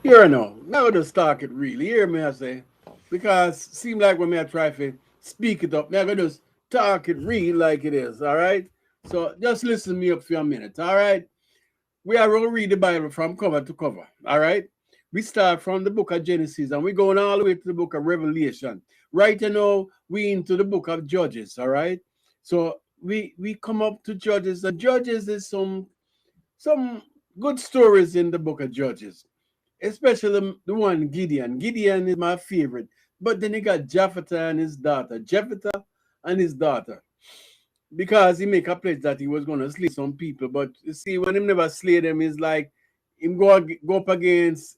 Here now, now just talk it really. Hear me I say. Because seem like when me I try to speak it up, me I gonna just talk it real like it is, all right? So just listen me up for a minute, all right? We are going to read the Bible from cover to cover, all right? We start from the book of Genesis and we're going all the way to the book of Revelation. Right now, we into the book of Judges, all right? So we come up to Judges, and Judges is some good stories in the book of Judges, especially the one Gideon. Gideon is my favorite. But then you got Jephthah and his daughter. Jephthah and his daughter. Because he make a pledge that he was going to slay some people. But you see, when him never slay them, it's like him go up against,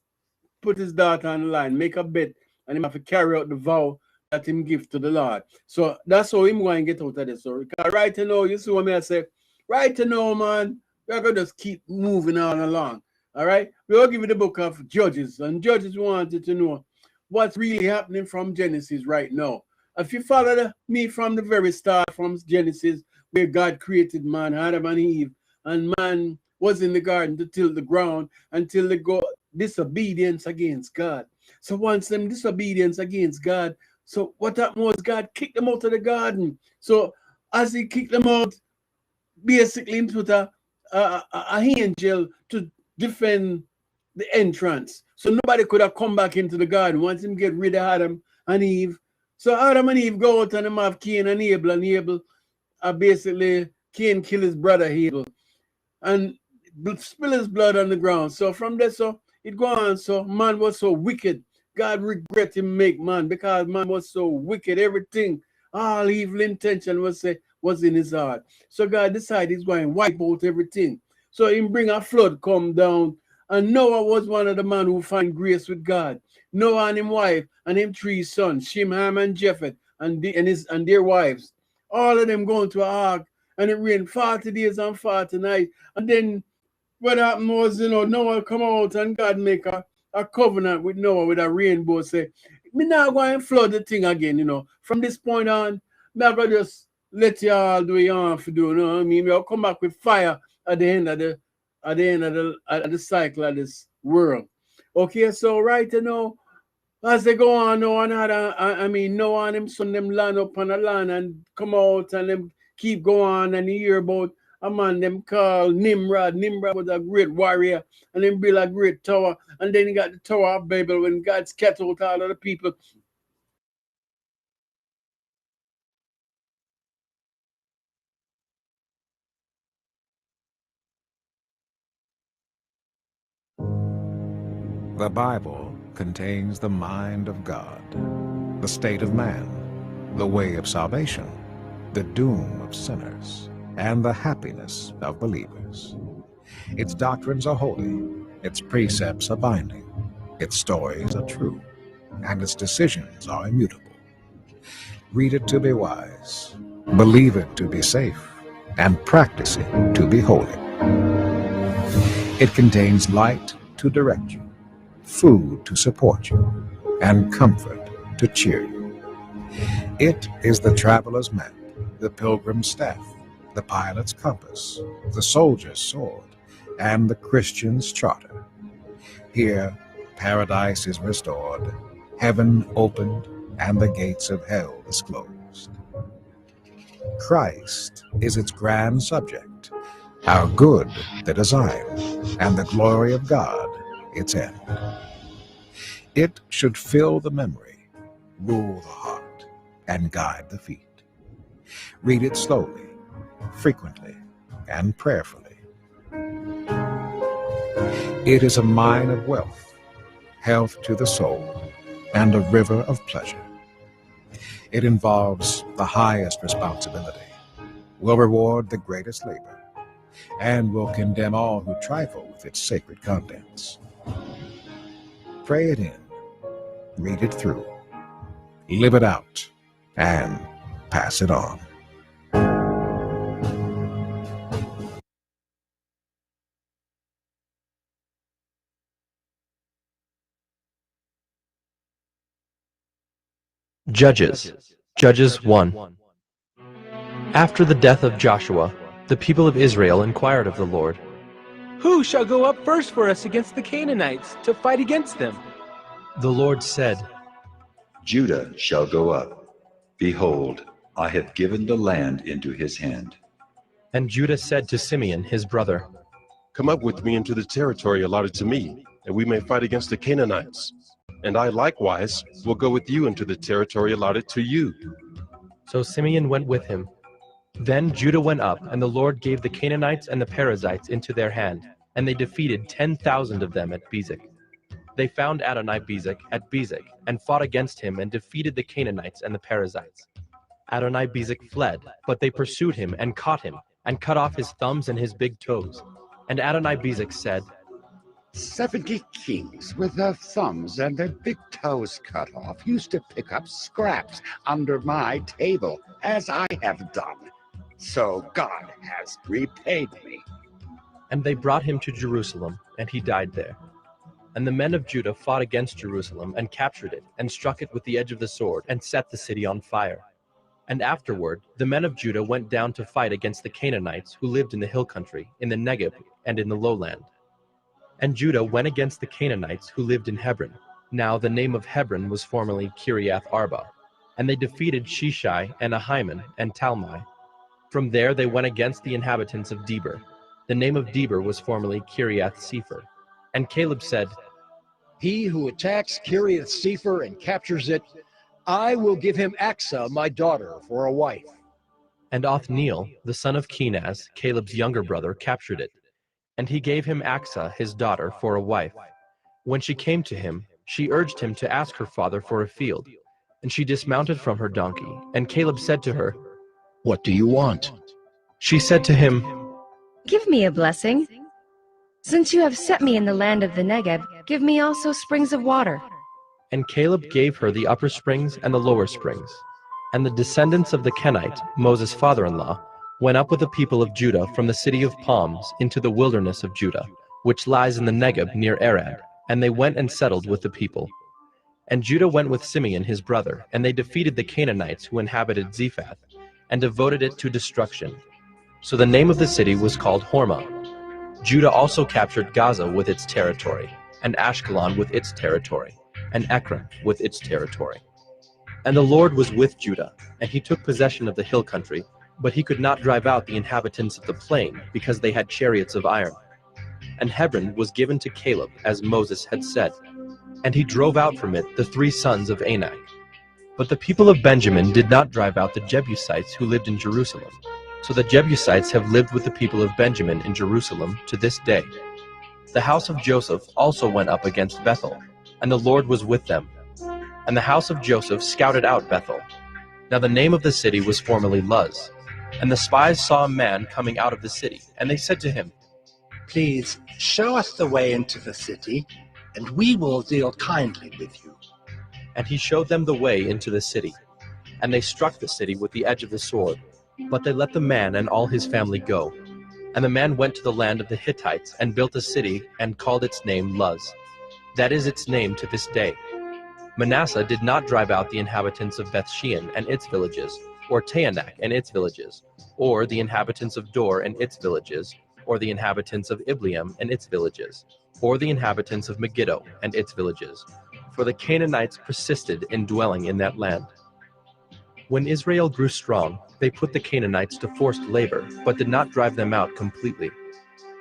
put his daughter on the line, make a bet, and him have to carry out the vow that him give to the Lord. So that's how him going to get out of this. So right now, you see what I say? Right now, man, we're going to just keep moving on along. All right? We'll give you the book of Judges. And Judges wanted to know what's really happening from Genesis right now. If you follow me from the very start, from Genesis, where God created man, Adam and Eve, and man was in the garden to till the ground until they go disobedience against God. So once them disobedience against God, so what happened was God kicked them out of the garden. So as he kicked them out, basically he put a angel to defend the entrance. So nobody could have come back into the garden once him get rid of Adam and Eve. So Adam and Eve go out and them have Cain and Abel basically Cain kill his brother Abel and spill his blood on the ground. So from there, so it go on. So man was so wicked. God regret him make man because man was so wicked. Everything, all evil intention was in his heart. So God decided he's going to wipe out everything. So he bring a flood come down. And Noah was one of the men who find grace with God. Noah and his wife and him three sons, Shem, Ham, and Japheth, and their wives. All of them going to an ark, and it rained 40 days and 40 nights. And then what happened was, Noah come out and God make a covenant with Noah with a rainbow. Say, me now going to flood the thing again, From this point on, me I going to just let you all do what you want to do, you know what I mean? We'll come back with fire at the end of the cycle of this world. Okay, so right now, as they go on, Noah and him son them land up on the land and come out and them keep going and you hear about a man them called Nimrod. Nimrod was a great warrior and then built a great tower. And then he got the Tower of Babel when God scattered out all of the people. The Bible contains the mind of God, the state of man, the way of salvation, the doom of sinners, and the happiness of believers. Its doctrines are holy, its precepts are binding, its stories are true, and its decisions are immutable. Read it to be wise, believe it to be safe, and practice it to be holy. It contains light to direct you, food to support you, and comfort to cheer you. It is the traveler's map, the pilgrim's staff, the pilot's compass, the soldier's sword, and the Christian's charter. Here, paradise is restored, heaven opened, and the gates of hell disclosed. Christ is its grand subject, our good the design, and the glory of God its end. It should fill the memory, rule the heart, and guide the feet. Read it slowly, frequently, and prayerfully. It is a mine of wealth, health to the soul, and a river of pleasure. It involves the highest responsibility, will reward the greatest labor, and will condemn all who trifle with its sacred contents. Pray it in, read it through, live it out, and pass it on. Judges 1. After the death of Joshua, the people of Israel inquired of the Lord, Who shall go up first for us against the Canaanites to fight against them? The Lord said, Judah shall go up. Behold, I have given the land into his hand. and Judah said to Simeon his brother, Come up with me into the territory allotted to me, and we may fight against the Canaanites. And I likewise will go with you into the territory allotted to you. So Simeon went with him. Then Judah went up, and the Lord gave the Canaanites and the Perizzites into their hand, and they defeated 10,000 of them at Bezek. They found Adonai-Bezek at Bezek, and fought against him, and defeated the Canaanites and the Perizzites. Adonai-Bezek fled, but they pursued him and caught him, and cut off his thumbs and his big toes. And Adonai-Bezek said, 70 kings with their thumbs and their big toes cut off used to pick up scraps under my table, as I have done. So God has repaid me. And they brought him to Jerusalem, and he died there. And the men of Judah fought against Jerusalem, and captured it, and struck it with the edge of the sword, and set the city on fire. And afterward the men of Judah went down to fight against the Canaanites who lived in the hill country, in the Negeb, and in the lowland. And Judah went against the Canaanites who lived in Hebron. Now the name of Hebron was formerly Kiriath Arba. And they defeated Sheshai, and Ahiman, and Talmai. From there they went against the inhabitants of Debir. The name of Debir was formerly Kiriath Sepher. And Caleb said, He who attacks Kiriath Sepher and captures it, I will give him Achsah, my daughter, for a wife. And Othniel, the son of Kenaz, Caleb's younger brother, captured it. And he gave him Achsah, his daughter, for a wife. When she came to him, she urged him to ask her father for a field. And she dismounted from her donkey. And Caleb said to her, What do you want? She said to him, Give me a blessing. Since you have set me in the land of the Negeb, give me also springs of water. And Caleb gave her the upper springs and the lower springs. And the descendants of the Kenite, Moses' father-in-law, went up with the people of Judah from the city of palms into the wilderness of Judah, which lies in the Negeb near Arad, and they went and settled with the people. And Judah went with Simeon his brother, and they defeated the Canaanites who inhabited Zephath, and devoted it to destruction. So the name of the city was called Hormah. Judah also captured Gaza with its territory, and Ashkelon with its territory, and Ekron with its territory. And the Lord was with Judah, and he took possession of the hill country, but he could not drive out the inhabitants of the plain, because they had chariots of iron. And Hebron was given to Caleb, as Moses had said, and he drove out from it the 3 sons of Anak. But the people of Benjamin did not drive out the Jebusites who lived in Jerusalem. So the Jebusites have lived with the people of Benjamin in Jerusalem to this day. The house of Joseph also went up against Bethel, and the Lord was with them. And the house of Joseph scouted out Bethel. Now the name of the city was formerly Luz. And the spies saw a man coming out of the city, and they said to him, Please show us the way into the city, and we will deal kindly with you. And he showed them the way into the city. And they struck the city with the edge of the sword. But they let the man and all his family go. And the man went to the land of the Hittites, and built a city, and called its name Luz. That is its name to this day. Manasseh did not drive out the inhabitants of Bethshean and its villages, or Taanach and its villages, or the inhabitants of Dor and its villages, or the inhabitants of Ibleam and its villages, or the inhabitants of Megiddo and its villages, for the Canaanites persisted in dwelling in that land. When Israel grew strong, they put the Canaanites to forced labor, but did not drive them out completely.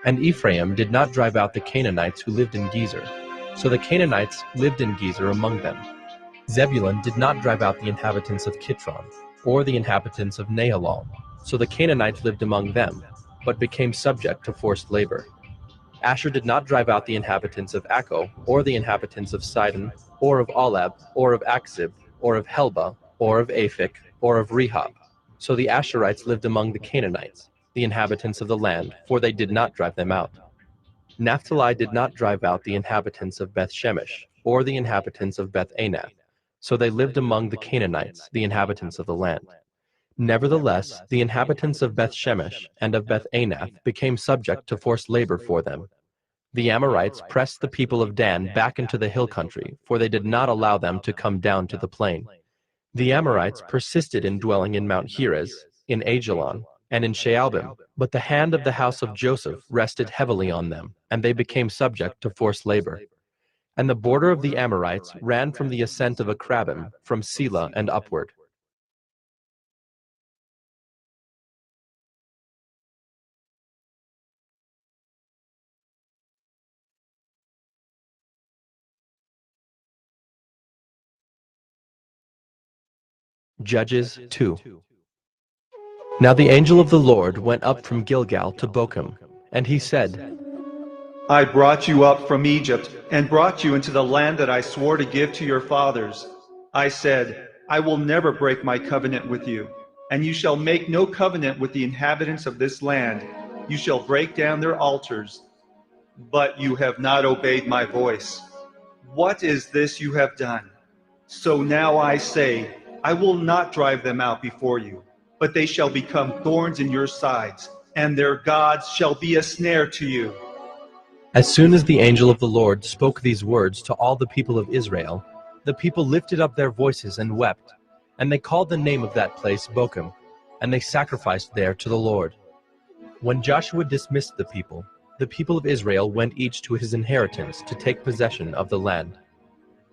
And Ephraim did not drive out the Canaanites who lived in Gezer, so the Canaanites lived in Gezer among them. Zebulun did not drive out the inhabitants of Kitron, or the inhabitants of Nahalal, so the Canaanites lived among them, but became subject to forced labor. Asher did not drive out the inhabitants of Akko, or the inhabitants of Sidon, or of Alab, or of Akzib, or of Helba, or of Aphik, or of Rehob. So the Asherites lived among the Canaanites, the inhabitants of the land, for they did not drive them out. Naphtali did not drive out the inhabitants of Beth-Shemesh, or the inhabitants of Beth-Anath, so they lived among the Canaanites, the inhabitants of the land. Nevertheless, the inhabitants of Beth-Shemesh and of Beth-Anath became subject to forced labor for them. The Amorites pressed the people of Dan back into the hill country, for they did not allow them to come down to the plain. The Amorites persisted in dwelling in Mount Heres, in Ajalon, and in Shaalbim. But the hand of the house of Joseph rested heavily on them, and they became subject to forced labor. And the border of the Amorites ran from the ascent of Akrabim, from Selah and upward. Judges 2. Now the angel of the Lord went up from Gilgal to Bochim, and he said, I brought you up from Egypt and brought you into the land that I swore to give to your fathers. I said, I will never break my covenant with you, and you shall make no covenant with the inhabitants of this land. You shall break down their altars. But you have not obeyed my voice. What is this you have done? So now I say, I will not drive them out before you, but they shall become thorns in your sides, and their gods shall be a snare to you. As soon as the angel of the Lord spoke these words to all the people of Israel, the people lifted up their voices and wept, and they called the name of that place Bochim, and they sacrificed there to the Lord. When Joshua dismissed the people of Israel went each to his inheritance to take possession of the land.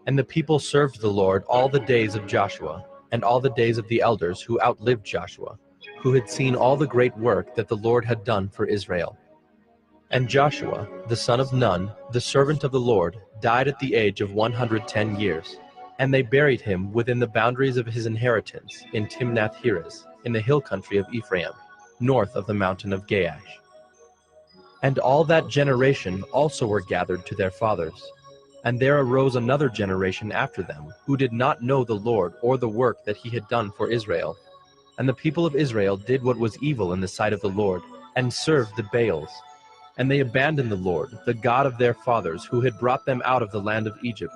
And the people served the Lord all the days of Joshua, and all the days of the elders who outlived Joshua, who had seen all the great work that the Lord had done for Israel. And Joshua, the son of Nun, the servant of the Lord, died at the age of 110 years. And they buried him within the boundaries of his inheritance in Timnath-Heres, in the hill country of Ephraim, north of the mountain of Gaash. And all that generation also were gathered to their fathers. And there arose another generation after them, who did not know the Lord or the work that he had done for Israel. And the people of Israel did what was evil in the sight of the Lord, and served the Baals. And they abandoned the Lord, the God of their fathers, who had brought them out of the land of Egypt.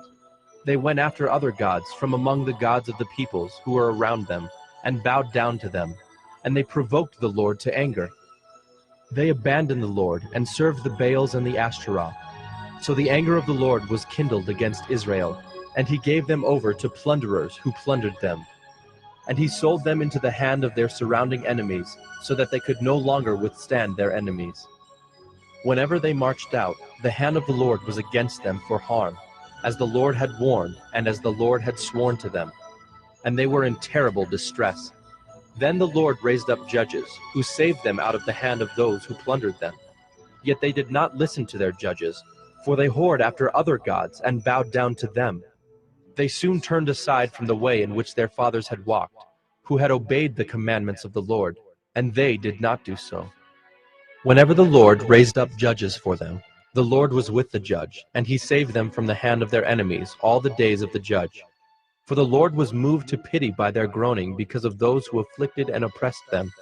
They went after other gods from among the gods of the peoples who were around them, and bowed down to them. And they provoked the Lord to anger. They abandoned the Lord, and served the Baals and the Ashtaroth. So the anger of the Lord was kindled against Israel, and he gave them over to plunderers who plundered them. And he sold them into the hand of their surrounding enemies, so that they could no longer withstand their enemies. Whenever they marched out, the hand of the Lord was against them for harm, as the Lord had warned, and as the Lord had sworn to them. And they were in terrible distress. Then the Lord raised up judges, who saved them out of the hand of those who plundered them. Yet they did not listen to their judges, for they whored after other gods and bowed down to them. They soon turned aside from the way in which their fathers had walked, who had obeyed the commandments of the Lord, and they did not do so. Whenever the Lord raised up judges for them, the Lord was with the judge, and he saved them from the hand of their enemies all the days of the judge. For the Lord was moved to pity by their groaning because of those who afflicted and oppressed them.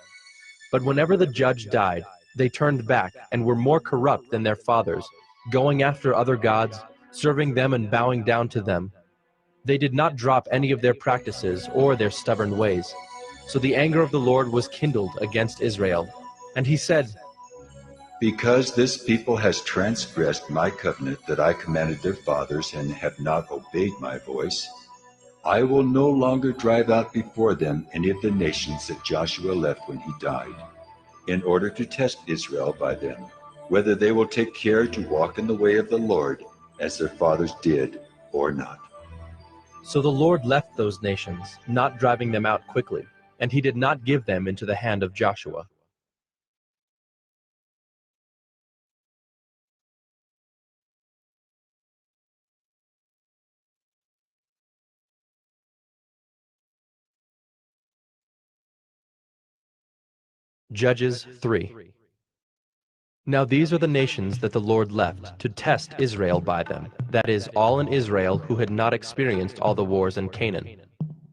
But whenever the judge died, they turned back and were more corrupt than their fathers, going after other gods, serving them and bowing down to them. They did not drop any of their practices or their stubborn ways. So the anger of the Lord was kindled against Israel. And he said, Because this people has transgressed my covenant that I commanded their fathers and have not obeyed my voice, I will no longer drive out before them any of the nations that Joshua left when he died, in order to test Israel by them, whether they will take care to walk in the way of the Lord as their fathers did or not. So the Lord left those nations, not driving them out quickly, and he did not give them into the hand of Joshua. Judges 3. Now these are the nations that the Lord left to test Israel by them, that is, all in Israel who had not experienced all the wars in Canaan.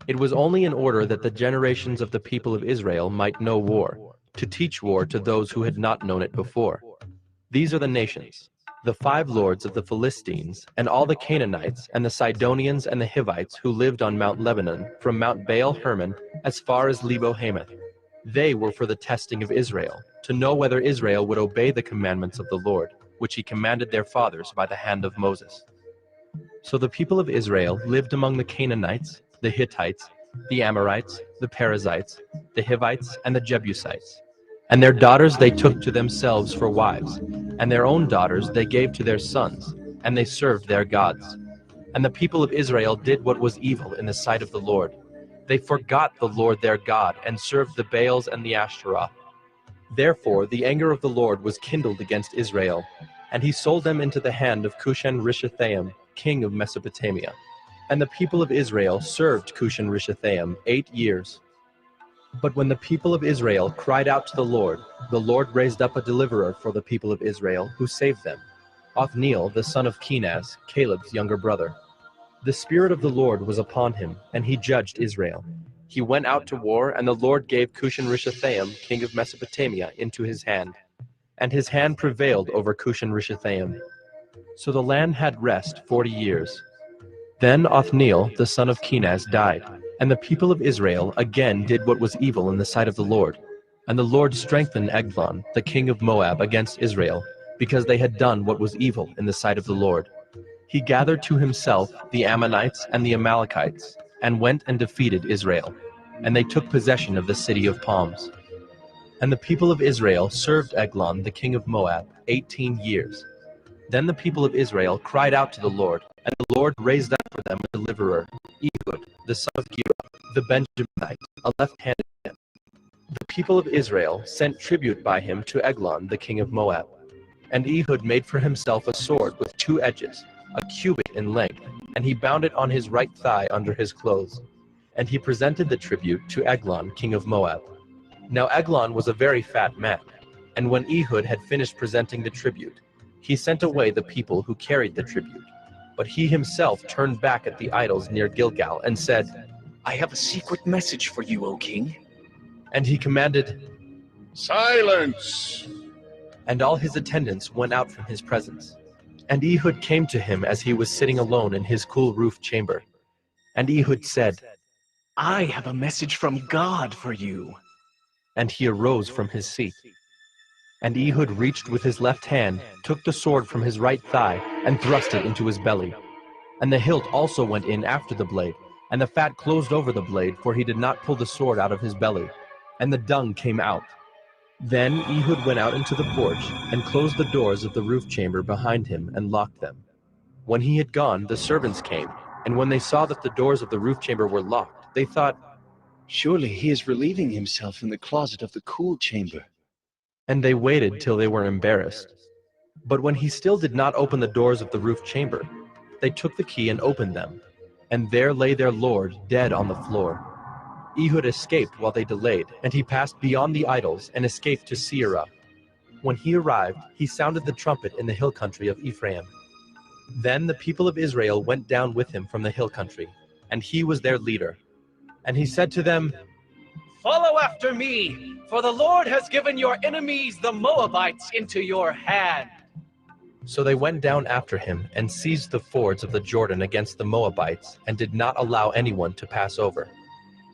It was only in order that the generations of the people of Israel might know war, to teach war to those who had not known it before. These are the nations: the 5 lords of the Philistines, and all the Canaanites, and the Sidonians and the Hivites who lived on Mount Lebanon, from Mount Baal Hermon as far as Lebo Hamath. They were for the testing of Israel, to know whether Israel would obey the commandments of the Lord, which he commanded their fathers by the hand of Moses. So the people of Israel lived among the Canaanites, the Hittites, the Amorites, the Perizzites, the Hivites, and the Jebusites. And their daughters they took to themselves for wives, and their own daughters they gave to their sons, and they served their gods. And the people of Israel did what was evil in the sight of the Lord. They forgot the Lord their God, and served the Baals and the Ashtaroth. Therefore the anger of the Lord was kindled against Israel, and he sold them into the hand of Cushan-Rishathaim, king of Mesopotamia. And the people of Israel served Cushan-Rishathaim 8 years. But when the people of Israel cried out to the Lord raised up a deliverer for the people of Israel, who saved them, Othniel the son of Kenaz, Caleb's younger brother. The Spirit of the Lord was upon him, and he judged Israel. He went out to war, and the Lord gave Cushan-Rishathaim, king of Mesopotamia, into his hand. And his hand prevailed over Cushan-Rishathaim. So the land had rest 40 years. Then Othniel the son of Kenaz died, and the people of Israel again did what was evil in the sight of the Lord. And the Lord strengthened Eglon, the king of Moab, against Israel, because they had done what was evil in the sight of the Lord. He gathered to himself the Ammonites and the Amalekites, and went and defeated Israel, and they took possession of the city of palms. And the people of Israel served Eglon, the king of Moab, 18 years. Then the people of Israel cried out to the Lord, and the Lord raised up for them a deliverer, Ehud, the son of Gera, the Benjaminite, a left-handed man. The people of Israel sent tribute by him to Eglon, the king of Moab. And Ehud made for himself a sword with 2 edges, a cubit in length, and he bound it on his right thigh under his clothes. And he presented the tribute to Eglon, king of Moab. Now Eglon was a very fat man, and when Ehud had finished presenting the tribute, he sent away the people who carried the tribute. But he himself turned back at the idols near Gilgal and said, I have a secret message for you, O king. And he commanded, Silence! And all his attendants went out from his presence. And Ehud came to him as he was sitting alone in his cool roof chamber. And Ehud said, I have a message from God for you. And he arose from his seat. And Ehud reached with his left hand, took the sword from his right thigh, and thrust it into his belly. And the hilt also went in after the blade, and the fat closed over the blade, for he did not pull the sword out of his belly. And the dung came out. Then Ehud went out into the porch, and closed the doors of the roof chamber behind him, and locked them. When he had gone, the servants came, and when they saw that the doors of the roof chamber were locked, they thought, Surely he is relieving himself in the closet of the cool chamber. And they waited till they were embarrassed. But when he still did not open the doors of the roof chamber, they took the key and opened them, and there lay their lord dead on the floor. Ehud escaped while they delayed, and he passed beyond the idols and escaped to Seirah. When he arrived, he sounded the trumpet in the hill country of Ephraim. Then the people of Israel went down with him from the hill country, and he was their leader. And he said to them, Follow after me, for the Lord has given your enemies, the Moabites, into your hand. So they went down after him and seized the fords of the Jordan against the Moabites, and did not allow anyone to pass over.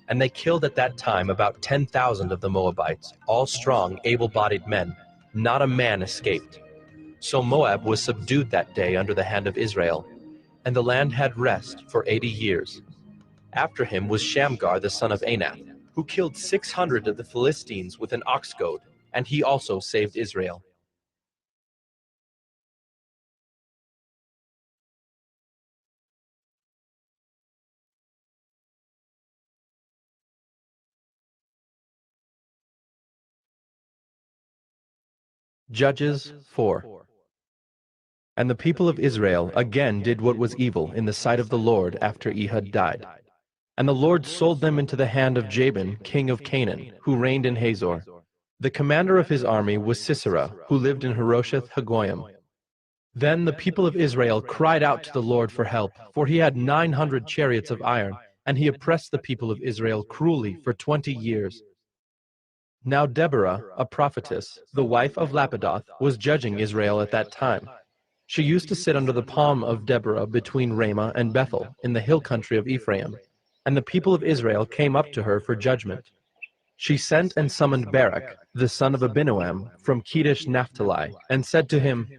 And they killed at that time about 10,000 of the Moabites, all strong, able-bodied men. Not a man escaped. So Moab was subdued that day under the hand of Israel, and the land had rest for 80 years. After him was Shamgar the son of Anath, who killed 600 of the Philistines with an ox goad, and he also saved Israel. Judges 4. And the people of Israel again did what was evil in the sight of the Lord after Ehud died. And the Lord sold them into the hand of Jabin, king of Canaan, who reigned in Hazor. The commander of his army was Sisera, who lived in Harosheth Hagoyim. Then the people of Israel cried out to the Lord for help, for he had 900 chariots of iron, and he oppressed the people of Israel cruelly for 20 years. Now Deborah, a prophetess, the wife of Lapidoth, was judging Israel at that time. She used to sit under the palm of Deborah between Ramah and Bethel, in the hill country of Ephraim, and the people of Israel came up to her for judgment. She sent and summoned Barak, the son of Abinoam, from Kedesh Naphtali, and said to him,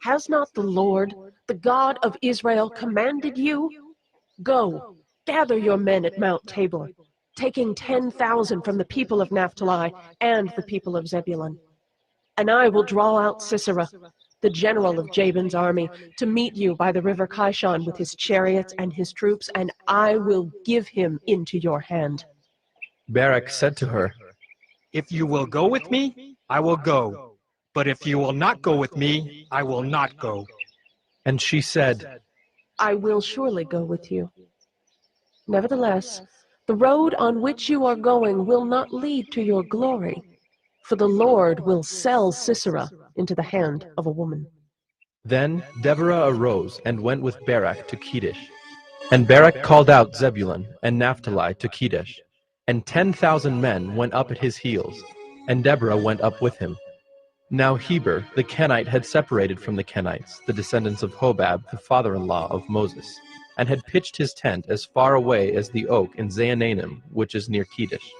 Has not the Lord, the God of Israel, commanded you? Go, gather your men at Mount Tabor. taking 10,000 from the people of Naphtali and the people of Zebulun. And I will draw out Sisera, the general of Jabin's army, to meet you by the river Kishon with his chariots and his troops, and I will give him into your hand. Barak said to her, If you will go with me, I will go. But if you will not go with me, I will not go. And she said, I will surely go with you. Nevertheless, the road on which you are going will not lead to your glory, for the Lord will sell Sisera into the hand of a woman. Then Deborah arose and went with Barak to Kedesh. And Barak called out Zebulun and Naphtali to Kedesh. And 10,000 men went up at his heels, and Deborah went up with him. Now Heber the Kenite had separated from the Kenites, the descendants of Hobab, the father-in-law of Moses, and had pitched his tent as far away as the oak in Zaanannim, which is near Kedesh.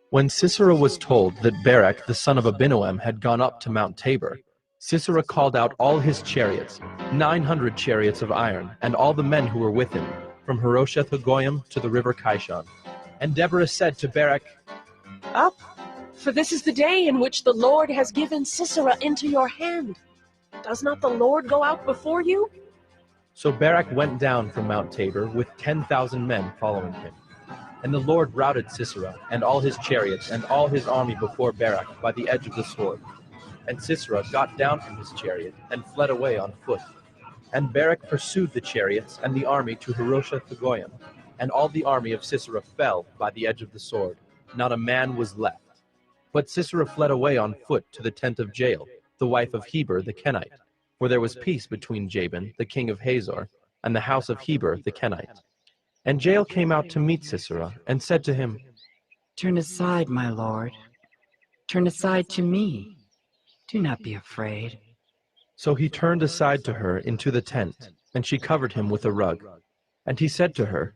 When Sisera was told that Barak the son of Abinoam had gone up to Mount Tabor, Sisera called out all his chariots, 900 chariots of iron, and all the men who were with him, from Harosheth-Hagoyim to the river Kishon. And Deborah said to Barak, Up, for this is the day in which the Lord has given Sisera into your hand. Does not the Lord go out before you? So Barak went down from Mount Tabor with 10,000 men following him. And the Lord routed Sisera and all his chariots and all his army before Barak by the edge of the sword. And Sisera got down from his chariot and fled away on foot. And Barak pursued the chariots and the army to Harosheth-Hagoyim, and all the army of Sisera fell by the edge of the sword. Not a man was left. But Sisera fled away on foot to the tent of Jael, the wife of Heber the Kenite, for there was peace between Jabin, the king of Hazor, and the house of Heber the Kenite. And Jael came out to meet Sisera, and said to him, Turn aside, my lord. Turn aside to me. Do not be afraid. So he turned aside to her into the tent, and she covered him with a rug. And he said to her,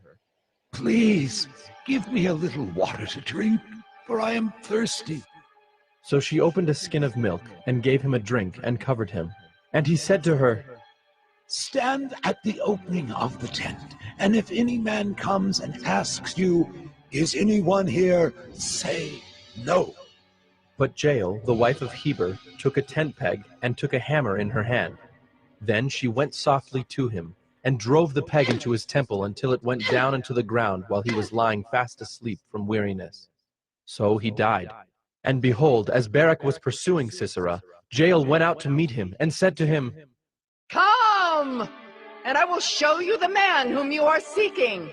Please, give me a little water to drink, for I am thirsty. So she opened a skin of milk, and gave him a drink, and covered him. And he said to her, Stand at the opening of the tent, and if any man comes and asks you, Is anyone here? Say no. But Jael, the wife of Heber, took a tent peg and took a hammer in her hand. Then she went softly to him, and drove the peg into his temple until it went down into the ground while he was lying fast asleep from weariness. So he died. And behold, as Barak was pursuing Sisera, Jael went out to meet him, and said to him, Come, and I will show you the man whom you are seeking.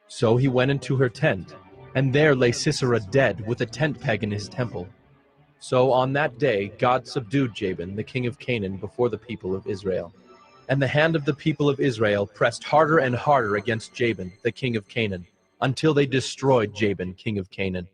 So he went into her tent, and there lay Sisera dead with a tent peg in his temple. So on that day God subdued Jabin, the king of Canaan, before the people of Israel. And the hand of the people of Israel pressed harder and harder against Jabin, the king of Canaan, until they destroyed Jabin, king of Canaan.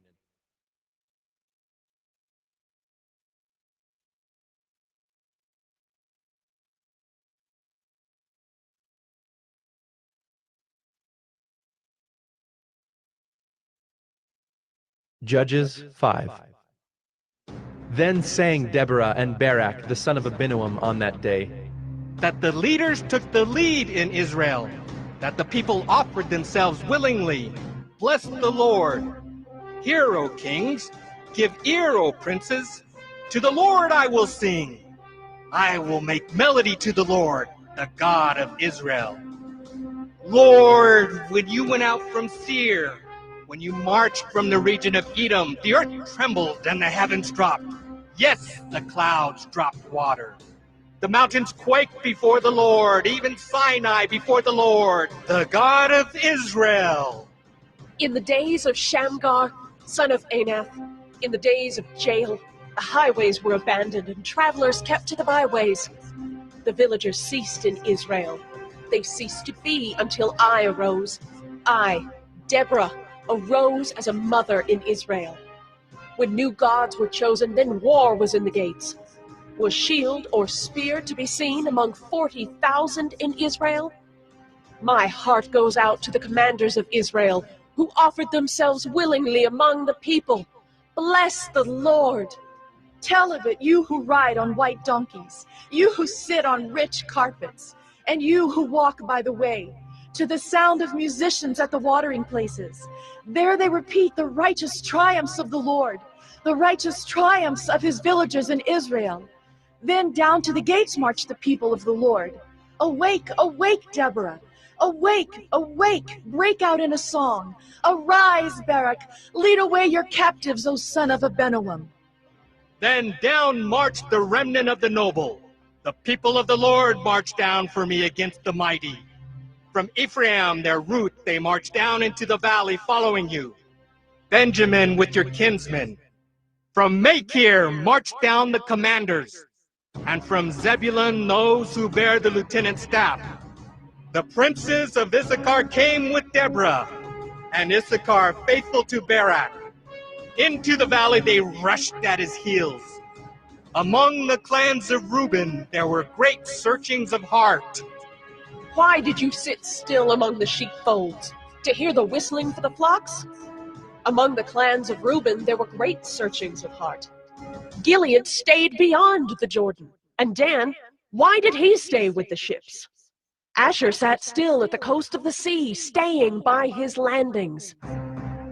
Judges 5. Then sang Deborah and Barak, the son of Abinoam, on that day, That the leaders took the lead in Israel, that the people offered themselves willingly. Bless the Lord. Hear, O kings, give ear, O princes. To the Lord I will sing. I will make melody to the Lord, the God of Israel. Lord, when you went out from Seir, when you marched from the region of Edom, the earth trembled and the heavens dropped. Yes, the clouds dropped water. The mountains quaked before the Lord, even Sinai before the Lord, the God of Israel. In the days of Shamgar, son of Anath, in the days of Jael, the highways were abandoned and travelers kept to the byways. The villagers ceased in Israel. They ceased to be until I arose. I, Deborah, arose as a mother in Israel. When new gods were chosen, then war was in the gates. Was shield or spear to be seen among 40,000 in Israel? My heart goes out to the commanders of Israel, who offered themselves willingly among the people. Bless the Lord. Tell of it, you who ride on white donkeys, you who sit on rich carpets, and you who walk by the way. to the sound of musicians at the watering places. There they repeat the righteous triumphs of the Lord, the righteous triumphs of his villagers in Israel. Then down to the gates march the people of the Lord. Awake, awake, Deborah! Awake, awake, break out in a song. Arise, Barak, lead away your captives, O son of Abinoam. Then down marched the remnant of the noble. The people of the Lord marched down for me against the mighty. From Ephraim, their root, they marched down into the valley following you. Benjamin with your kinsmen. From Machir marched down the commanders. And from Zebulun those who bear the lieutenant's staff. The princes of Issachar came with Deborah, and Issachar faithful to Barak. Into the valley they rushed at his heels. Among the clans of Reuben there were great searchings of heart. Why did you sit still among the sheepfolds? To hear the whistling for the flocks? Among the clans of Reuben there were great searchings of heart. Gilead stayed beyond the Jordan. And Dan, why did he stay with the ships? Asher sat still at the coast of the sea, staying by his landings.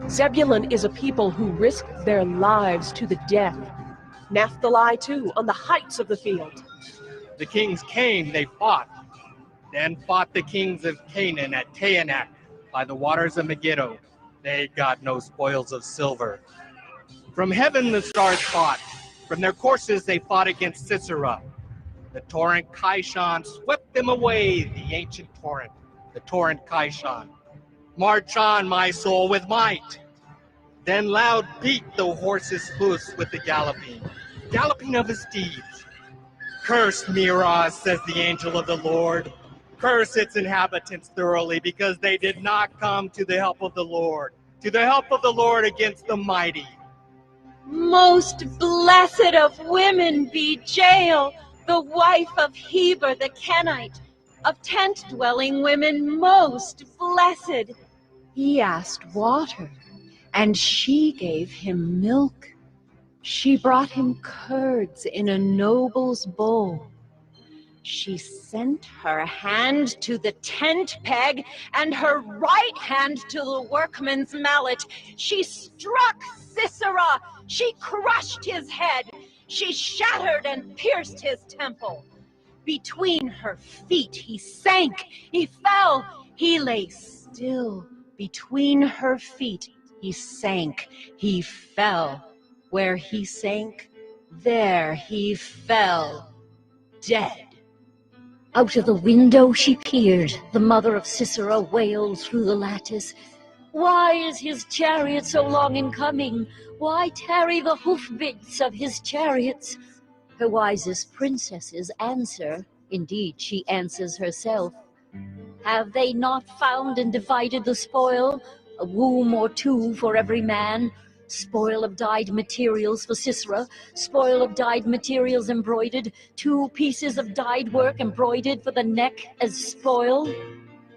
Zebulun is a people who risk their lives to the death. Naphtali, too, on the heights of the field. The kings came, they fought. Then fought the kings of Canaan at Taanach by the waters of Megiddo. They got no spoils of silver. From heaven the stars fought. From their courses they fought against Sisera. The torrent Kishon swept them away, the ancient torrent, the torrent Kishon. March on, my soul, with might. Then loud beat the horse's hoofs with the galloping of his steeds. Curse Meroz, says the angel of the Lord. Curse its inhabitants thoroughly, because they did not come to the help of the Lord, against the mighty. Most blessed of women be Jael, the wife of Heber the Kenite. Of tent-dwelling women most blessed. He asked water, and she gave him milk. She brought him curds in a noble's bowl. She sent her hand to the tent peg and her right hand to the workman's mallet. She struck Sisera. She crushed his head. She shattered and pierced his temple. Between her feet he sank. He fell. He lay still. Between her feet he sank. He fell. Where he sank, there he fell, dead. Out of the window she peered. The mother of Sisera wailed through the lattice. Why is his chariot so long in coming? Why tarry the hoofbeats of his chariots? Her wisest princesses answer. Indeed, she answers herself. Have they not found and divided the spoil? A womb or two for every man. Spoil of dyed materials for Sisera, spoil of dyed materials embroidered, 2 pieces of dyed work embroidered for the neck as spoil.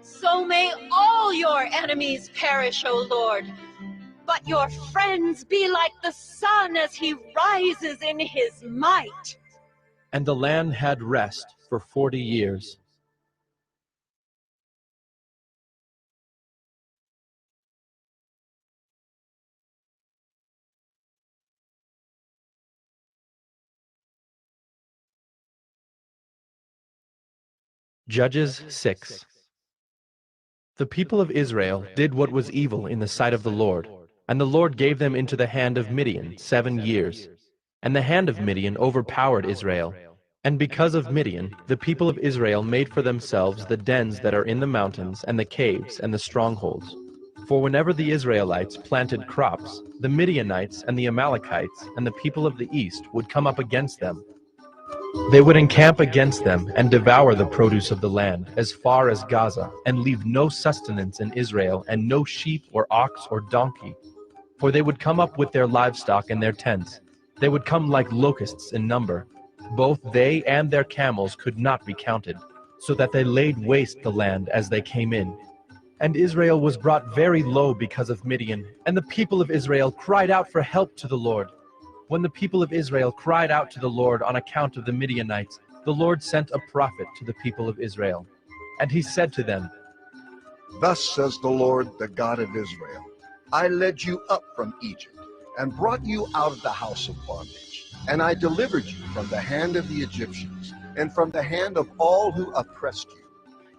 So may all your enemies perish, O Lord, but your friends be like the sun as he rises in his might. And the land had rest for 40 years. Judges 6. The people of Israel did what was evil in the sight of the Lord, and the Lord gave them into the hand of Midian 7 years. And the hand of Midian overpowered Israel. And because of Midian, the people of Israel made for themselves the dens that are in the mountains, and the caves, and the strongholds. For whenever the Israelites planted crops, the Midianites and the Amalekites and the people of the east would come up against them. They would encamp against them and devour the produce of the land as far as Gaza, and leave no sustenance in Israel, and no sheep or ox or donkey. For they would come up with their livestock and their tents. They would come like locusts in number. Both they and their camels could not be counted, so that they laid waste the land as they came in. And Israel was brought very low because of Midian, and the people of Israel cried out for help to the Lord. When the people of Israel cried out to the Lord on account of the Midianites, the Lord sent a prophet to the people of Israel. And he said to them, Thus says the Lord, the God of Israel, I led you up from Egypt and brought you out of the house of bondage. And I delivered you from the hand of the Egyptians and from the hand of all who oppressed you,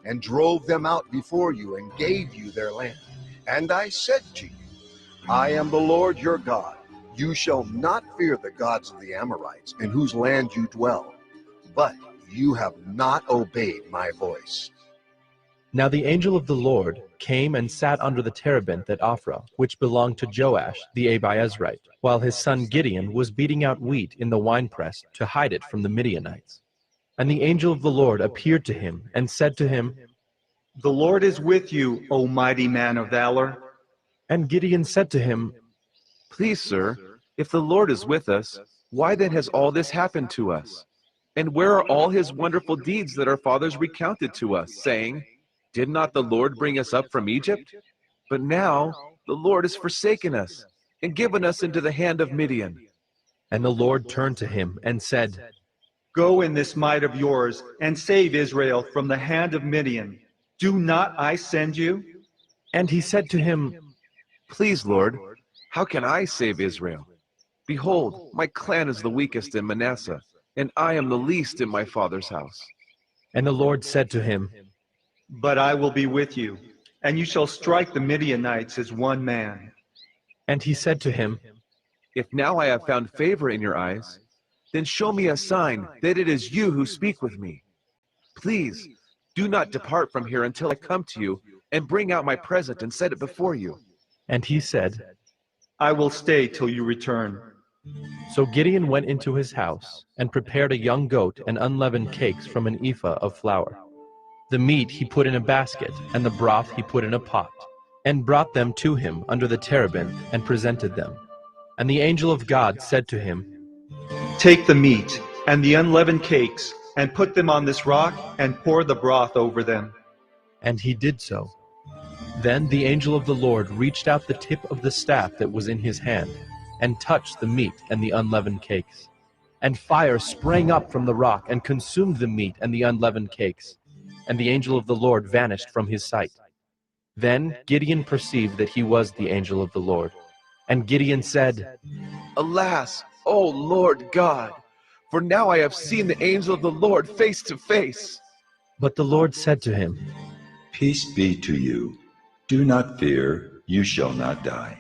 and drove them out before you and gave you their land. And I said to you, I am the Lord your God. You shall not fear the gods of the Amorites in whose land you dwell. But you have not obeyed my voice. Now the angel of the Lord came and sat under the terebinth at Ophrah, which belonged to Joash the Abiezrite, while his son Gideon was beating out wheat in the winepress to hide it from the Midianites. And the angel of the Lord appeared to him and said to him, The Lord is with you, O mighty man of valor. And Gideon said to him, Please, sir, if the Lord is with us, why then has all this happened to us? And where are all his wonderful deeds that our fathers recounted to us, saying, Did not the Lord bring us up from Egypt? But now the Lord has forsaken us and given us into the hand of Midian. And the Lord turned to him and said, Go in this might of yours and save Israel from the hand of Midian. Do not I send you? And he said to him, Please, Lord, how can I save Israel? Behold, my clan is the weakest in Manasseh, and I am the least in my father's house. And the Lord said to him, But I will be with you, and you shall strike the Midianites as one man. And he said to him, If now I have found favor in your eyes, then show me a sign that it is you who speak with me. Please, do not depart from here until I come to you and bring out my present and set it before you. And he said, I will stay till you return. So Gideon went into his house and prepared a young goat and unleavened cakes from an ephah of flour. The meat he put in a basket, and the broth he put in a pot, and brought them to him under the terebinth and presented them. And the angel of God said to him, Take the meat and the unleavened cakes, and put them on this rock, and pour the broth over them. And he did so. Then the angel of the Lord reached out the tip of the staff that was in his hand, and touched the meat and the unleavened cakes. And fire sprang up from the rock and consumed the meat and the unleavened cakes. And the angel of the Lord vanished from his sight. Then Gideon perceived that he was the angel of the Lord. And Gideon said, Alas, O Lord God, for now I have seen the angel of the Lord face to face. But the Lord said to him, Peace be to you. Do not fear, you shall not die.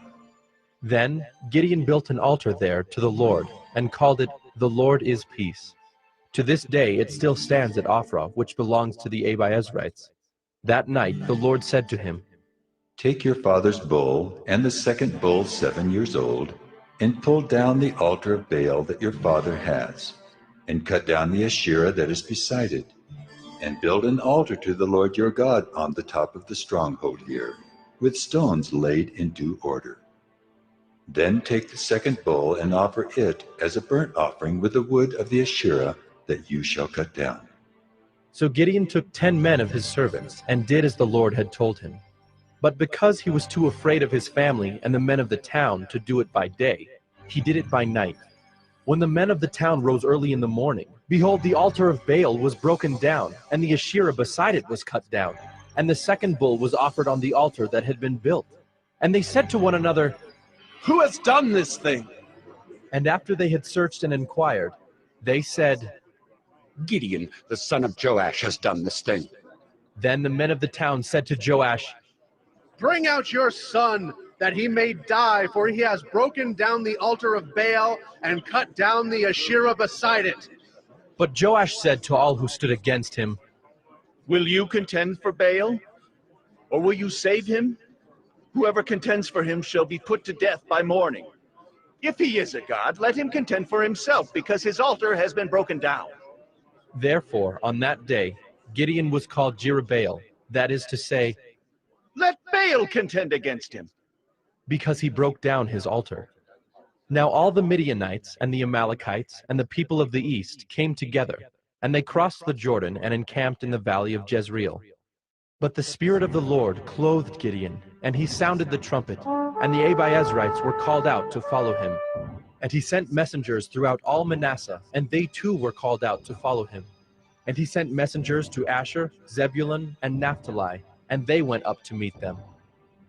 Then Gideon built an altar there to the Lord, and called it, The Lord is Peace. To this day it still stands at Ophrah, which belongs to the Abiezrites. That night the Lord said to him, Take your father's bull, and the second bull 7 years old, and pull down the altar of Baal that your father has, and cut down the Asherah that is beside it, and build an altar to the Lord your God on the top of the stronghold here, with stones laid in due order. Then take the second bull and offer it as a burnt offering with the wood of the Asherah that you shall cut down. So Gideon took 10 men of his servants, and did as the Lord had told him. But because he was too afraid of his family and the men of the town to do it by day, he did it by night. When the men of the town rose early in the morning, behold, the altar of Baal was broken down, and the Asherah beside it was cut down, and the second bull was offered on the altar that had been built. And they said to one another, Who has done this thing? And after they had searched and inquired, they said, Gideon, the son of Joash, has done this thing. Then the men of the town said to Joash, Bring out your son, that he may die, for he has broken down the altar of Baal and cut down the Asherah beside it. But Joash said to all who stood against him, Will you contend for Baal? Or will you save him? Whoever contends for him shall be put to death by morning. If he is a god, let him contend for himself, because his altar has been broken down. Therefore, on that day, Gideon was called Jerubbaal, that is to say, Let Baal contend against him. Because he broke down his altar. Now all the Midianites and the Amalekites and the people of the east came together, and they crossed the Jordan and encamped in the valley of Jezreel. But the Spirit of the Lord clothed Gideon, and he sounded the trumpet, and the Abiezrites were called out to follow him. And he sent messengers throughout all Manasseh, and they too were called out to follow him. And he sent messengers to Asher, Zebulun, and Naphtali, and they went up to meet them.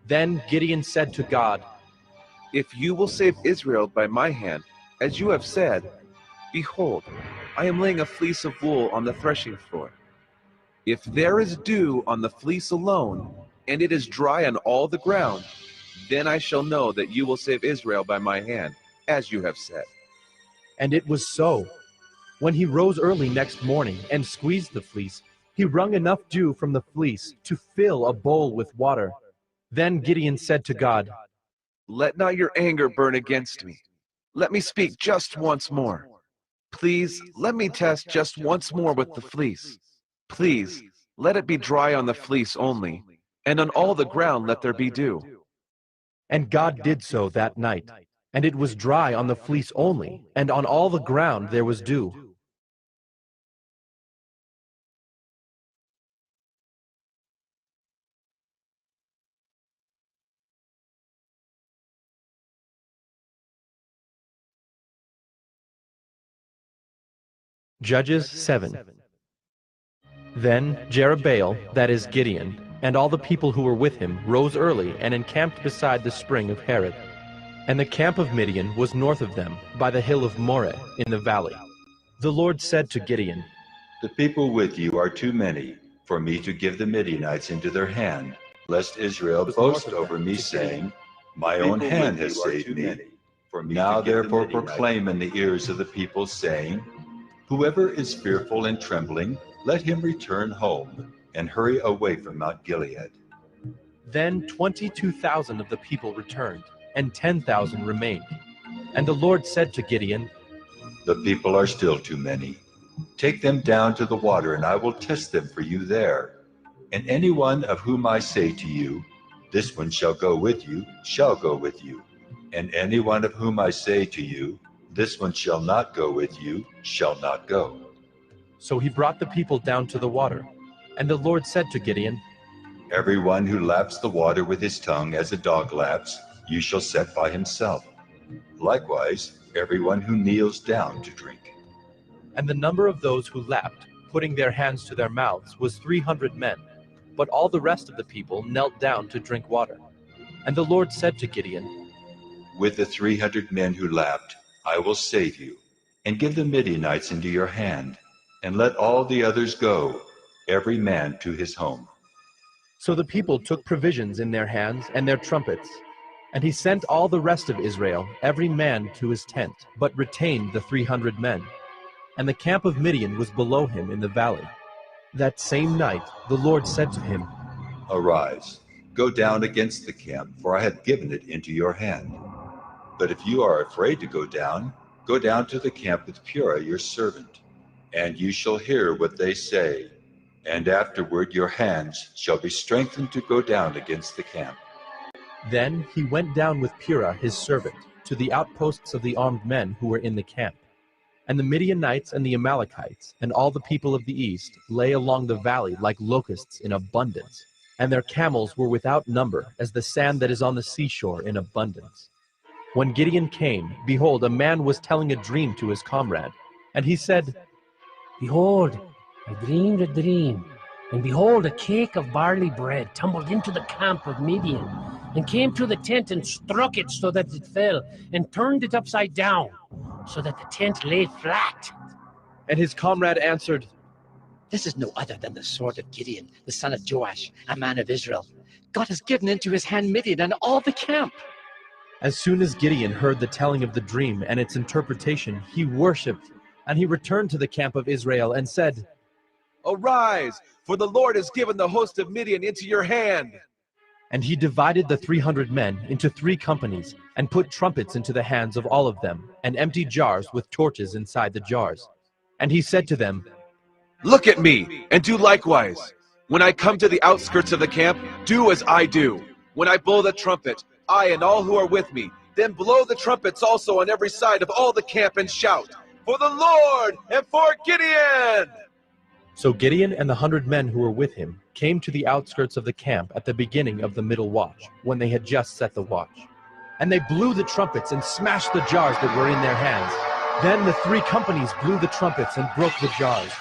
Then Gideon said to God, "If you will save Israel by my hand, as you have said, behold, I am laying a fleece of wool on the threshing floor. If there is dew on the fleece alone, and it is dry on all the ground, then I shall know that you will save Israel by my hand, as you have said." And it was so. When he rose early next morning and squeezed the fleece, he wrung enough dew from the fleece to fill a bowl with water. Then Gideon said to God, "Let not your anger burn against me. Let me speak just once more. Please, let me test just once more with the fleece. Please, let it be dry on the fleece only, and on all the ground let there be dew." And God did so that night, and it was dry on the fleece only, and on all the ground there was dew. Judges 7. Then Jerubbaal, that is Gideon, and all the people who were with him rose early and encamped beside the spring of Harod. And the camp of Midian was north of them, by the hill of Moreh in the valley. The Lord said to Gideon, "The people with you are too many for me to give the Midianites into their hand, lest Israel boast over me, saying, 'My own hand has saved me.' Now therefore proclaim in the ears of the people, saying, 'Whoever is fearful and trembling, let him return home, and hurry away from Mount Gilead.'" Then 22,000 of the people returned, and 10,000 remained. And the Lord said to Gideon, "The people are still too many. Take them down to the water, and I will test them for you there. And any one of whom I say to you, 'This one shall go with you,' shall go with you. And any one of whom I say to you, 'This one shall not go with you,' shall not go." So he brought the people down to the water. And the Lord said to Gideon, "Everyone who laps the water with his tongue as a dog laps, you shall set by himself. Likewise, everyone who kneels down to drink." And the number of those who lapped, putting their hands to their mouths, was 300 men. But all the rest of the people knelt down to drink water. And the Lord said to Gideon, "With the 300 men who lapped, I will save you, and give the Midianites into your hand, and let all the others go, every man to his home." So the people took provisions in their hands and their trumpets. And he sent all the rest of Israel, every man to his tent, but retained the 300 men. And the camp of Midian was below him in the valley. That same night the Lord said to him, "Arise, go down against the camp, for I have given it into your hand. But if you are afraid to go down to the camp with Purah your servant, and you shall hear what they say. And afterward your hands shall be strengthened to go down against the camp." Then he went down with Purah his servant to the outposts of the armed men who were in the camp. And the Midianites and the Amalekites and all the people of the east lay along the valley like locusts in abundance, and their camels were without number as the sand that is on the seashore in abundance. When Gideon came, behold, a man was telling a dream to his comrade. And he said, "Behold, I dreamed a dream, and behold, a cake of barley bread tumbled into the camp of Midian, and came to the tent and struck it so that it fell, and turned it upside down, so that the tent lay flat." And his comrade answered, "This is no other than the sword of Gideon, the son of Joash, a man of Israel. God has given into his hand Midian and all the camp." As soon as Gideon heard the telling of the dream and its interpretation, he worshipped, and he returned to the camp of Israel and said, "Arise, for the Lord has given the host of Midian into your hand." And he divided the 300 men into 3 companies, and put trumpets into the hands of all of them, and empty jars with torches inside the jars. And he said to them, "Look at me, and do likewise. When I come to the outskirts of the camp, do as I do. When I blow the trumpet, I and all who are with me, then blow the trumpets also on every side of all the camp, and shout, 'For the Lord and for Gideon!'" So Gideon and the 100 men who were with him came to the outskirts of the camp at the beginning of the middle watch, when they had just set the watch. And they blew the trumpets and smashed the jars that were in their hands. Then the 3 companies blew the trumpets and broke the jars.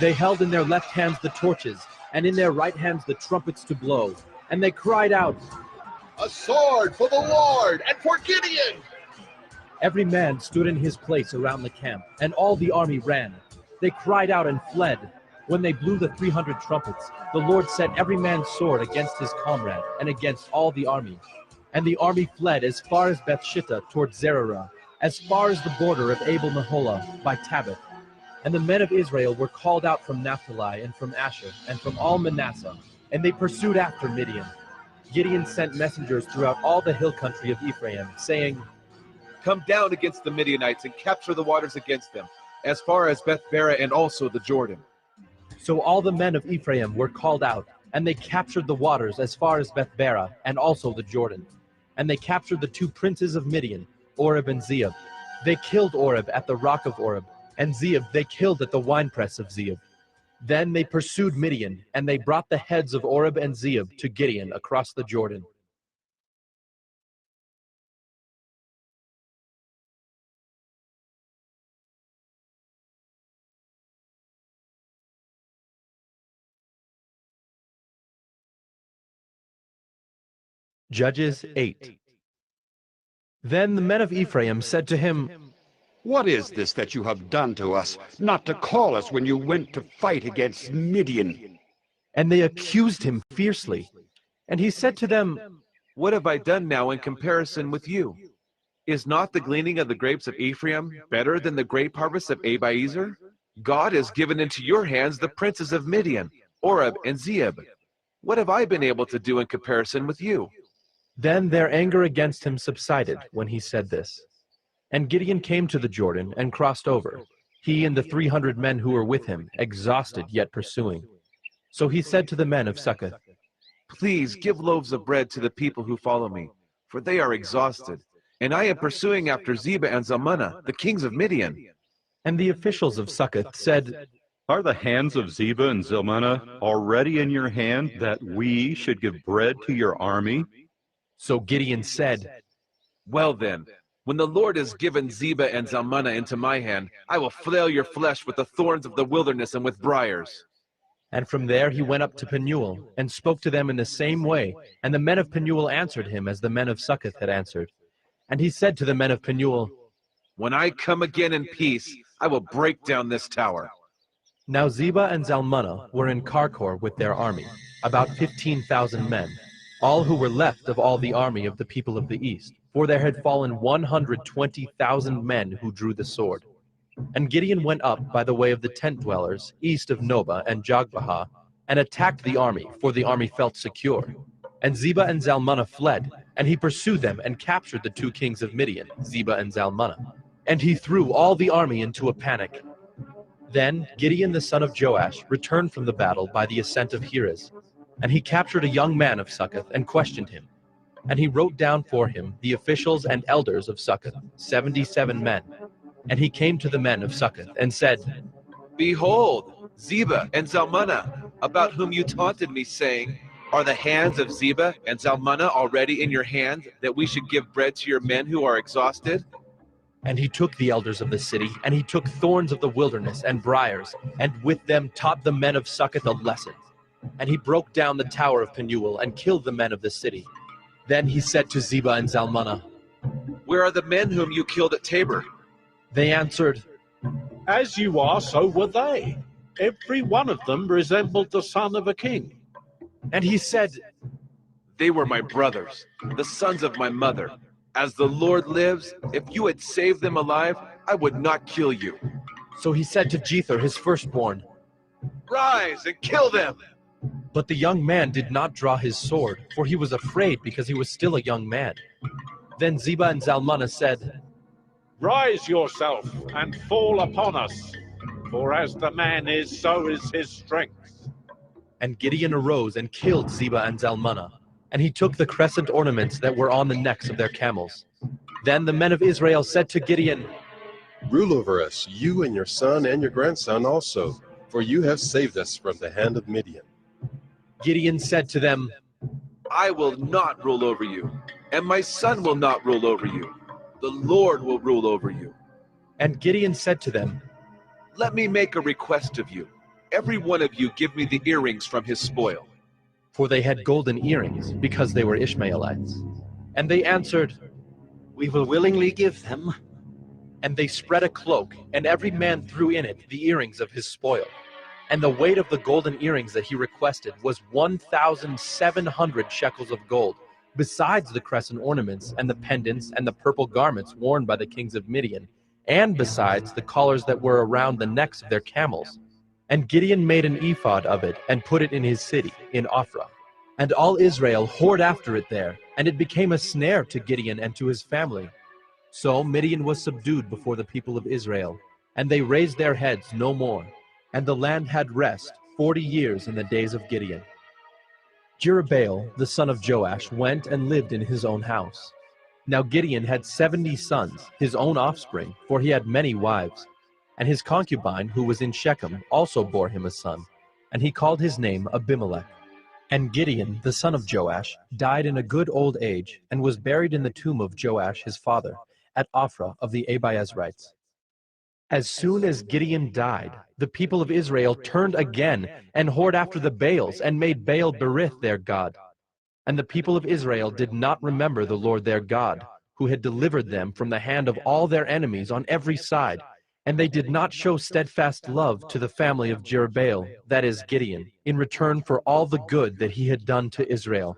They held in their left hands the torches, and in their right hands the trumpets to blow. And they cried out, "A sword for the Lord and for Gideon!" Every man stood in his place around the camp, and all the army ran. They cried out and fled. When they blew the 300 trumpets, the Lord set every man's sword against his comrade and against all the army. And the army fled as far as Bethshittah toward Zererah, as far as the border of Abel-Meholah by Tabbath. And the men of Israel were called out from Naphtali and from Asher and from all Manasseh, and they pursued after Midian. Gideon sent messengers throughout all the hill country of Ephraim, saying, "Come down against the Midianites and capture the waters against them, as far as Beth-barah and also the Jordan." So all the men of Ephraim were called out, and they captured the waters as far as Beth-barah and also the Jordan. And they captured the 2 princes of Midian, Oreb and Zeeb. They killed Oreb at the rock of Oreb, and Zeeb they killed at the winepress of Zeeb. Then they pursued Midian, and they brought the heads of Oreb and Zeeb to Gideon across the Jordan. Judges 8. Then the men of Ephraim said to him, "What is this that you have done to us, not to call us when you went to fight against Midian?" And they accused him fiercely. And he said to them, "What have I done now in comparison with you? Is not the gleaning of the grapes of Ephraim better than the grape harvest of Abiezer? God has given into your hands the princes of Midian, Oreb and Zeeb. What have I been able to do in comparison with you?" Then their anger against him subsided when he said this. And Gideon came to the Jordan and crossed over, he and the 300 men who were with him, exhausted yet pursuing. So he said to the men of Succoth, "Please give loaves of bread to the people who follow me, for they are exhausted, and I am pursuing after Zebah and Zalmunna, the kings of Midian." And the officials of Succoth said, "Are the hands of Zebah and Zalmunna already in your hand, that we should give bread to your army?" So Gideon said, "Well then, when the Lord has given Zebah and Zalmunna into my hand, I will flail your flesh with the thorns of the wilderness and with briars." And from there he went up to Penuel, and spoke to them in the same way, and the men of Penuel answered him as the men of Succoth had answered. And he said to the men of Penuel, "When I come again in peace, I will break down this tower." Now Zebah and Zalmunna were in Karkor with their army, about 15,000 men, all who were left of all the army of the people of the east, for there had fallen 120,000 men who drew the sword. And Gideon went up by the way of the tent dwellers, east of Nobah and Jogbehah, and attacked the army, for the army felt secure. And Zebah and Zalmunna fled, and he pursued them and captured the 2 kings of Midian, Zebah and Zalmunna. And he threw all the army into a panic. Then Gideon the son of Joash returned from the battle by the ascent of Heres, and he captured a young man of Succoth and questioned him. And he wrote down for him the officials and elders of Succoth, 77 men. And he came to the men of Succoth and said, "Behold, Zebah and Zalmunna, about whom you taunted me, saying, 'Are the hands of Zebah and Zalmunna already in your hand, that we should give bread to your men who are exhausted?' And he took the elders of the city, and he took thorns of the wilderness and briars, and with them taught the men of Succoth a lesson. And he broke down the tower of Penuel and killed the men of the city. Then he said to Zebah and Zalmunna, 'Where are the men whom you killed at Tabor?' They answered, 'As you are, so were they. Every one of them resembled the son of a king.' And he said, 'They were my brothers, the sons of my mother. As the Lord lives, if you had saved them alive, I would not kill you.' So he said to Jether, his firstborn, 'Rise and kill them!' But the young man did not draw his sword, for he was afraid because he was still a young man. Then Zebah and Zalmunna said, 'Rise yourself and fall upon us, for as the man is, so is his strength.' And Gideon arose and killed Zebah and Zalmunna, and he took the crescent ornaments that were on the necks of their camels. Then the men of Israel said to Gideon, 'Rule over us, you and your son and your grandson also, for you have saved us from the hand of Midian.' Gideon said to them, 'I will not rule over you, and my son will not rule over you. The Lord will rule over you.' And Gideon said to them, 'Let me make a request of you. every one of you give me the earrings from his spoil. For they had golden earrings, because they were Ishmaelites. And they answered, We will willingly give them. And they spread a cloak, and every man threw in it the earrings of his spoil. And the weight of the golden earrings that he requested was 1,700 shekels of gold, besides the crescent ornaments, and the pendants, and the purple garments worn by the kings of Midian, and besides the collars that were around the necks of their camels. And Gideon made an ephod of it, and put it in his city, in Ophrah. And all Israel whored after it there, and it became a snare to Gideon and to his family. So Midian was subdued before the people of Israel, and they raised their heads no more, and the land had rest 40 years in the days of Gideon. Jerubbaal, the son of Joash, went and lived in his own house. Now Gideon had 70 sons, his own offspring, for he had many wives. And his concubine, who was in Shechem, also bore him a son, and he called his name Abimelech. And Gideon, the son of Joash, died in a good old age, and was buried in the tomb of Joash his father, at Ophrah of the Abiezrites. As soon as Gideon died, the people of Israel turned again, and whored after the Baals, and made Baal Berith their god. And the people of Israel did not remember the Lord their God, who had delivered them from the hand of all their enemies on every side, and they did not show steadfast love to the family of Jerubbaal, that is Gideon, in return for all the good that he had done to Israel.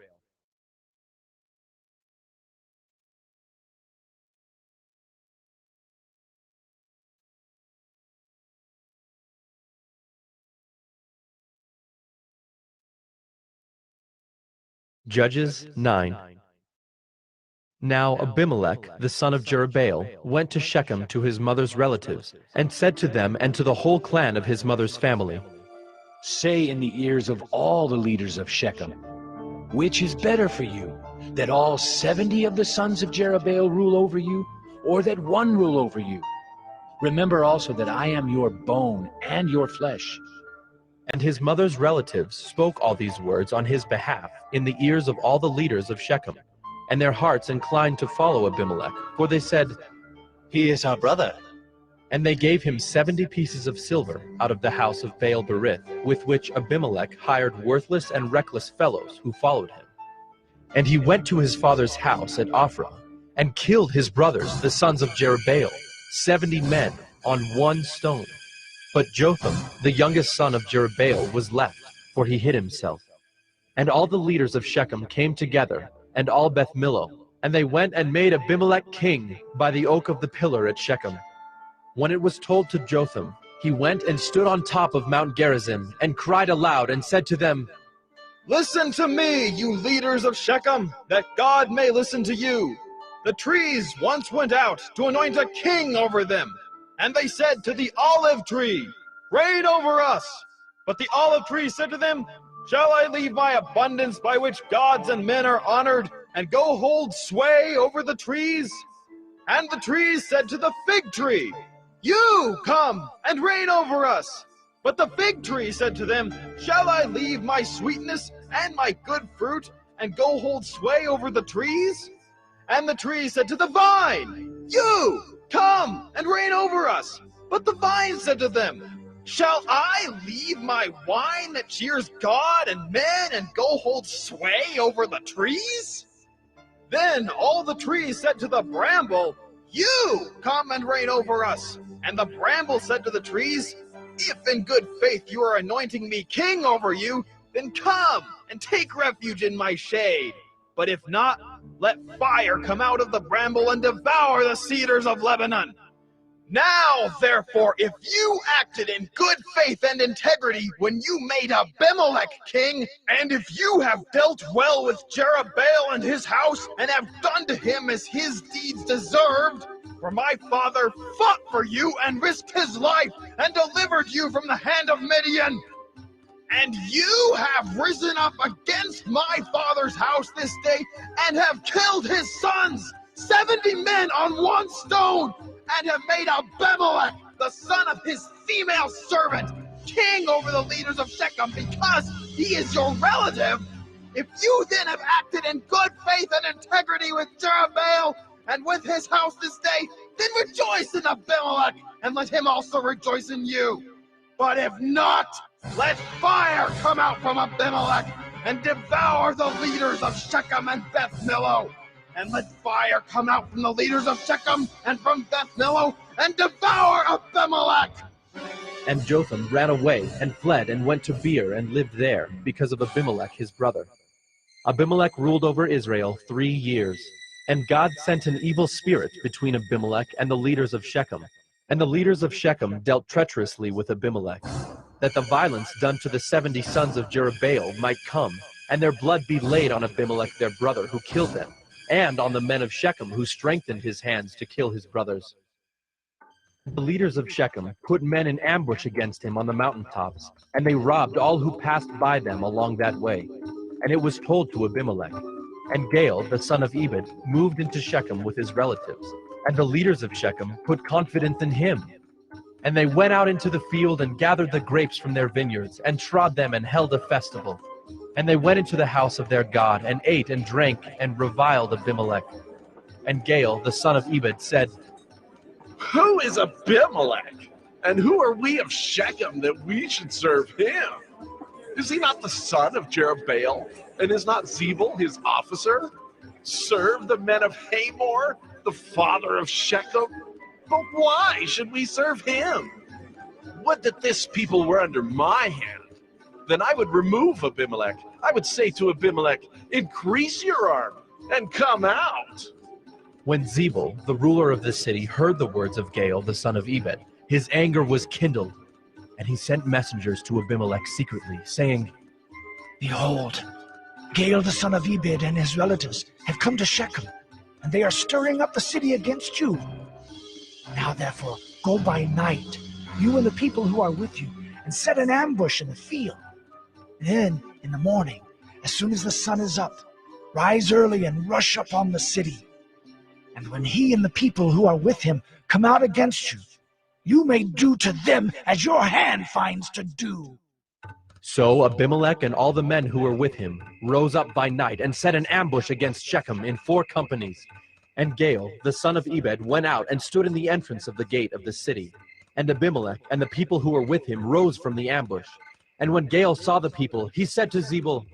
Judges 9. Now Abimelech, the son of Jerubbaal, went to Shechem to his mother's relatives, and said to them and to the whole clan of his mother's family, Say in the ears of all the leaders of Shechem, which is better for you, that all 70 of the sons of Jerubbaal rule over you, or that one rule over you? Remember also that I am your bone and your flesh. And his mother's relatives spoke all these words on his behalf in the ears of all the leaders of Shechem. And their hearts inclined to follow Abimelech, for they said, He is our brother. And they gave him 70 pieces of silver out of the house of Baal Berith, with which Abimelech hired worthless and reckless fellows who followed him. And he went to his father's house at Ophrah, and killed his brothers, the sons of Jerubbaal, 70 men, on one stone. But Jotham, the youngest son of Jerubbaal, was left, for he hid himself. And all the leaders of Shechem came together, and all Beth Millo, and they went and made Abimelech king by the oak of the pillar at Shechem. When it was told to Jotham, he went and stood on top of Mount Gerizim, and cried aloud, and said to them, Listen to me, you leaders of Shechem, that God may listen to you. The trees once went out to anoint a king over them, and they said to the olive tree, Reign over us. But the olive tree said to them, Shall I leave my abundance by which gods and men are honored, and go hold sway over the trees? And the trees said to the fig tree, You come and reign over us. But the fig tree said to them, Shall I leave my sweetness and my good fruit, and go hold sway over the trees? And the tree said to the vine, You come and reign over us. But the vine said to them, Shall I leave my wine that cheers God and men, and go hold sway over the trees? Then all the trees said to the bramble, You come and reign over us. And the bramble said to the trees, If in good faith you are anointing me king over you, then come and take refuge in my shade. But if not, let fire come out of the bramble and devour the cedars of Lebanon. Now, therefore, if you acted in good faith and integrity when you made Abimelech king, and if you have dealt well with Jerubbaal and his house, and have done to him as his deeds deserved, for my father fought for you and risked his life and delivered you from the hand of Midian, and you have risen up against my father's house this day and have killed his sons, 70 men on one stone, and have made Abimelech, the son of his female servant, king over the leaders of Shechem, because he is your relative. If you then have acted in good faith and integrity with Jerubbaal and with his house this day, then rejoice in Abimelech, and let him also rejoice in you. But if not, Let fire come out from Abimelech and devour the leaders of Shechem and Beth Millo. And let fire come out from the leaders of Shechem and from Beth Millo and devour Abimelech. And Jotham ran away and fled and went to Beer and lived there because of Abimelech his brother. Abimelech ruled over Israel 3 years. And God sent an evil spirit between Abimelech and the leaders of Shechem. And the leaders of Shechem dealt treacherously with Abimelech, that the violence done to the 70 sons of Jerubbaal might come, and their blood be laid on Abimelech their brother who killed them, and on the men of Shechem who strengthened his hands to kill his brothers. The leaders of Shechem put men in ambush against him on the mountaintops, and they robbed all who passed by them along that way. And it was told to Abimelech. And Gaal, the son of Ebed, moved into Shechem with his relatives, and the leaders of Shechem put confidence in him. And they went out into the field and gathered the grapes from their vineyards, and trod them and held a festival. And they went into the house of their God, and ate and drank, and reviled Abimelech. And Gaal, the son of Ebed, said, Who is Abimelech? And who are we of Shechem that we should serve him? Is he not the son of Jerubbaal? And is not Zebul his officer? Serve the men of Hamor, the father of Shechem? But why should we serve him? Would that this people were under my hand. Then I would remove Abimelech. I would say to Abimelech, increase your arm and come out. When Zebul, the ruler of the city, heard the words of Gaal, the son of Ebed, his anger was kindled, and he sent messengers to Abimelech secretly, saying, Behold, Gaal, the son of Ebed, and his relatives have come to Shechem, and they are stirring up the city against you. Now therefore, go by night, you and the people who are with you, and set an ambush in the field. Then, in the morning, as soon as the sun is up, rise early and rush upon the city. And when he and the people who are with him come out against you, you may do to them as your hand finds to do. So Abimelech and all the men who were with him rose up by night and set an ambush against Shechem in 4 companies. And Gaal, the son of Ebed, went out and stood in the entrance of the gate of the city. And Abimelech and the people who were with him rose from the ambush. And when Gaal saw the people, he said to Zebul,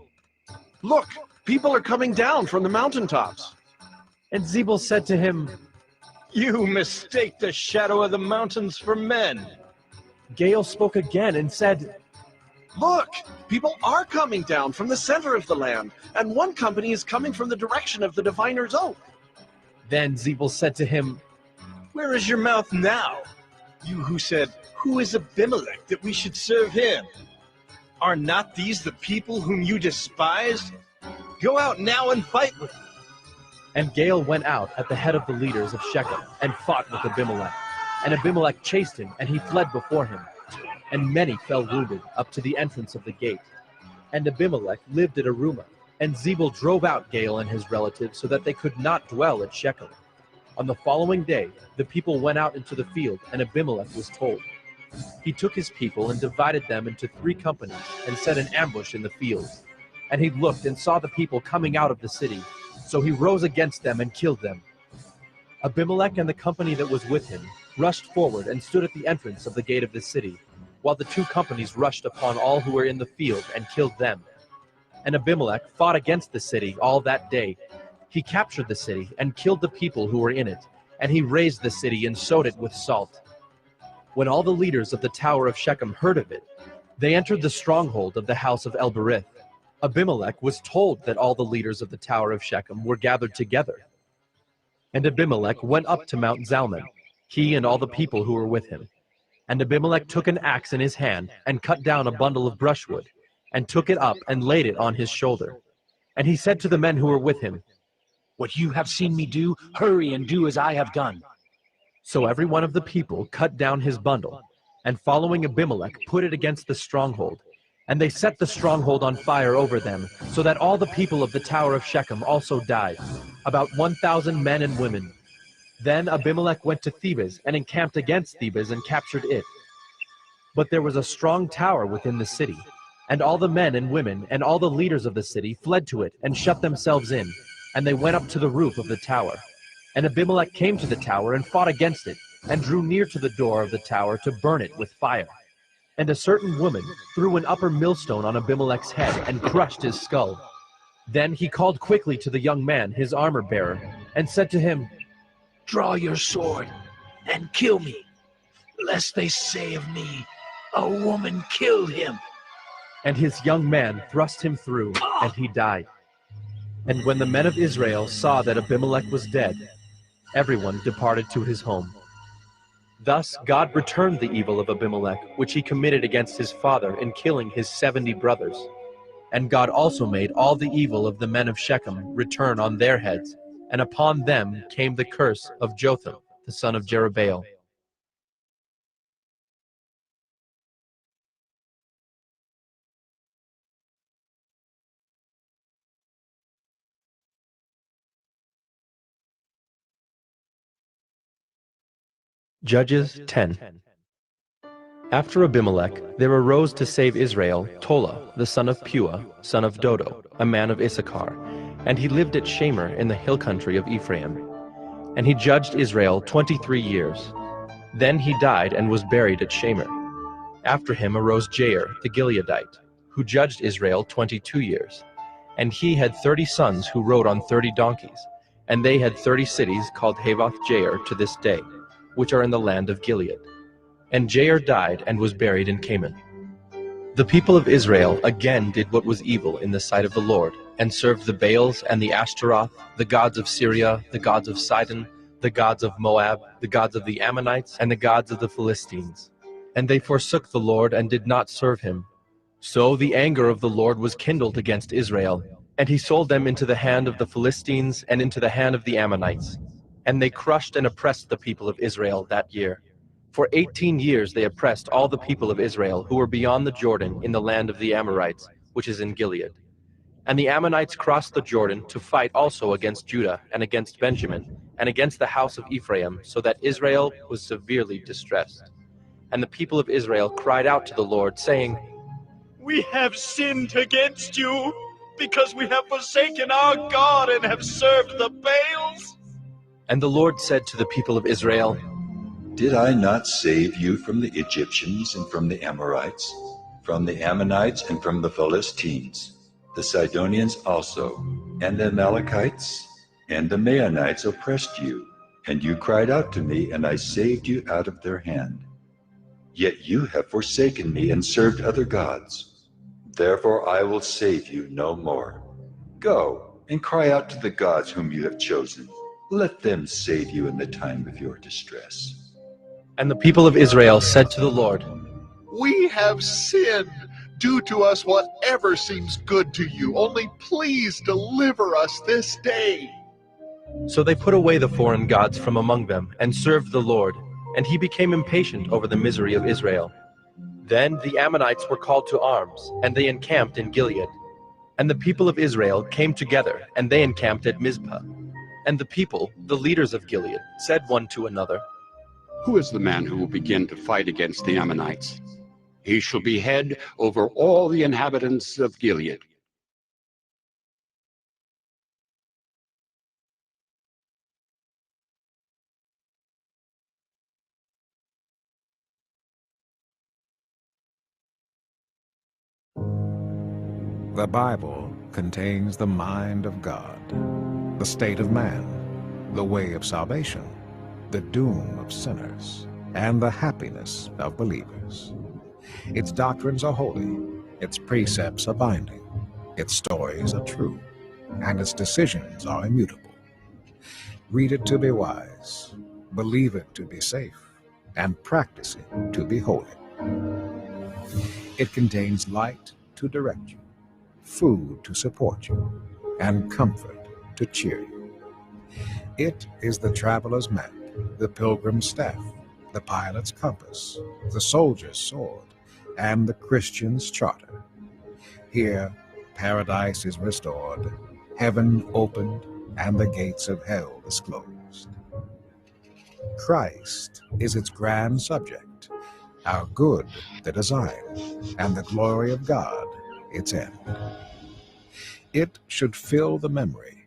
Look, people are coming down from the mountaintops. And Zebul said to him, You mistake the shadow of the mountains for men. Gaal spoke again and said, Look, people are coming down from the center of the land, and one company is coming from the direction of the diviner's oak. Then Zebul said to him, Where is your mouth now, you who said, Who is Abimelech that we should serve him? Are not these the people whom you despise? Go out now and fight with them. And Gaal went out at the head of the leaders of Shechem and fought with Abimelech. And Abimelech chased him, and he fled before him. And many fell wounded up to the entrance of the gate. And Abimelech lived at Arumah. And Zebul drove out Gaal and his relatives so that they could not dwell at Shechem. On the following day, the people went out into the field, and Abimelech was told. He took his people and divided them into 3 companies and set an ambush in the field. And he looked and saw the people coming out of the city. So he rose against them and killed them. Abimelech and the company that was with him rushed forward and stood at the entrance of the gate of the city, while the 2 companies rushed upon all who were in the field and killed them. And Abimelech fought against the city all that day. He captured the city and killed the people who were in it, and he razed the city and sowed it with salt. When all the leaders of the tower of Shechem heard of it, they entered the stronghold of the house of El-Berith. Abimelech was told that all the leaders of the tower of Shechem were gathered together. And Abimelech went up to Mount Zalmon, he and all the people who were with him. And Abimelech took an axe in his hand and cut down a bundle of brushwood, and took it up and laid it on his shoulder. And he said to the men who were with him, What you have seen me do, hurry and do as I have done. So every one of the people cut down his bundle, and following Abimelech put it against the stronghold. And they set the stronghold on fire over them, so that all the people of the tower of Shechem also died, about 1,000 men and women. Then Abimelech went to Thebez and encamped against Thebez and captured it. But there was a strong tower within the city, and all the men and women and all the leaders of the city fled to it and shut themselves in, and they went up to the roof of the tower. And Abimelech came to the tower and fought against it, and drew near to the door of the tower to burn it with fire. And a certain woman threw an upper millstone on Abimelech's head and crushed his skull. Then he called quickly to the young man, his armor-bearer, and said to him, "Draw your sword and kill me, lest they say of me, a woman killed him." And his young man thrust him through, and he died. And when the men of Israel saw that Abimelech was dead, everyone departed to his home. Thus God returned the evil of Abimelech, which he committed against his father in killing his 70 brothers. And God also made all the evil of the men of Shechem return on their heads, and upon them came the curse of Jotham, the son of Jerubbaal. Judges 10. After Abimelech, there arose to save Israel Tola, the son of Puah, son of Dodo, a man of Issachar, and he lived at Shamer in the hill country of Ephraim. And he judged Israel 23 years. Then he died and was buried at Shamer. After him arose Jair the Gileadite, who judged Israel 22 years. And he had 30 sons who rode on 30 donkeys, and they had 30 cities called Havoth Jair to this day, which are in the land of Gilead. And Jair died and was buried in Canaan. The people of Israel again did what was evil in the sight of the Lord, and served the Baals and the Ashtaroth, the gods of Syria, the gods of Sidon, the gods of Moab, the gods of the Ammonites, and the gods of the Philistines. And they forsook the Lord and did not serve him. So the anger of the Lord was kindled against Israel, and he sold them into the hand of the Philistines and into the hand of the Ammonites. And they crushed and oppressed the people of Israel that year. For 18 years they oppressed all the people of Israel who were beyond the Jordan in the land of the Amorites, which is in Gilead. And the Ammonites crossed the Jordan to fight also against Judah and against Benjamin and against the house of Ephraim, so that Israel was severely distressed. And the people of Israel cried out to the Lord, saying, "We have sinned against you, because we have forsaken our God and have served the Baals." And the Lord said to the people of Israel, Did I not save you from the Egyptians and from the Amorites, from the Ammonites and from the Philistines? The Sidonians also, and the Amalekites, and the Maonites oppressed you, and you cried out to me, and I saved you out of their hand. Yet you have forsaken me and served other gods. Therefore I will save you no more. Go and cry out to the gods whom you have chosen. Let them save you in the time of your distress. And the people of Israel said to the Lord, "We have sinned. Do to us whatever seems good to you. Only please deliver us this day." So they put away the foreign gods from among them and served the Lord, and he became impatient over the misery of Israel. Then the Ammonites were called to arms, and they encamped in Gilead. And the people of Israel came together, and they encamped at Mizpah. And the people, the leaders of Gilead, said one to another, "Who is the man who will begin to fight against the Ammonites? He shall be head over all the inhabitants of Gilead." The Bible contains the mind of God, the state of man, the way of salvation, the doom of sinners, and the happiness of believers. Its doctrines are holy, its precepts are binding, its stories are true, and its decisions are immutable. Read it to be wise, believe it to be safe, and practice it to be holy. It contains light to direct you, food to support you, and comfort to cheer you. It is the traveler's map, the pilgrim's staff, the pilot's compass, the soldier's sword, and the Christian's charter. Here, paradise is restored, heaven opened, and the gates of hell disclosed. Christ is its grand subject, our good the design, and the glory of God its end. It should fill the memory,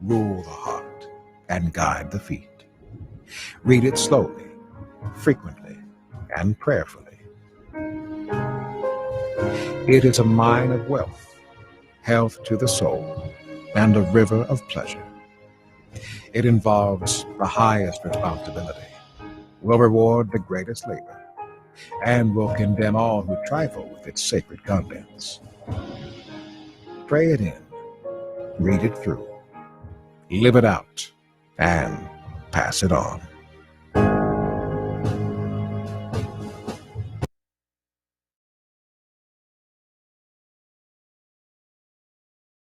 rule the heart, and guide the feet. Read it slowly, frequently, and prayerfully. It is a mine of wealth, health to the soul, and a river of pleasure. It involves the highest responsibility, will reward the greatest labor, and will condemn all who trifle with its sacred contents. Pray it in, read it through, live it out, and pass it on.